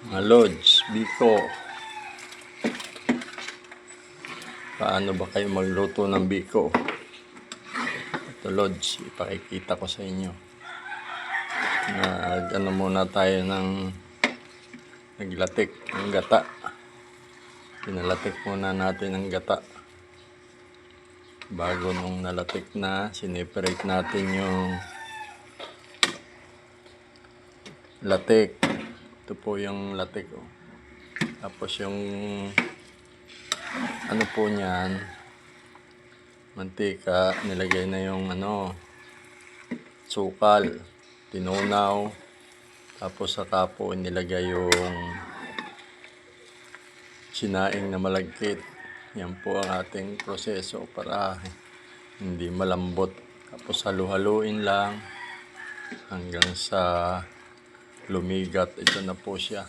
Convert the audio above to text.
Mga Lods, Biko, paano ba kayo magluto ng Biko? Ito Lods, ipakikita ko sa inyo. Ano muna tayo ng naglatik ng gata. Pinalatik muna natin ang gata. Bago nung nalatik na, sineperate natin yung latik. Ito po yung latik. Oh. Tapos yung ano po niyan, mantika, nilagay na yung sukal, tinunaw, tapos saka po nilagay yung sinaing na malagkit. Yan po ang ating proseso para hindi malambot. Tapos halu-haluin lang hanggang sa lumigat. Ito na po siya.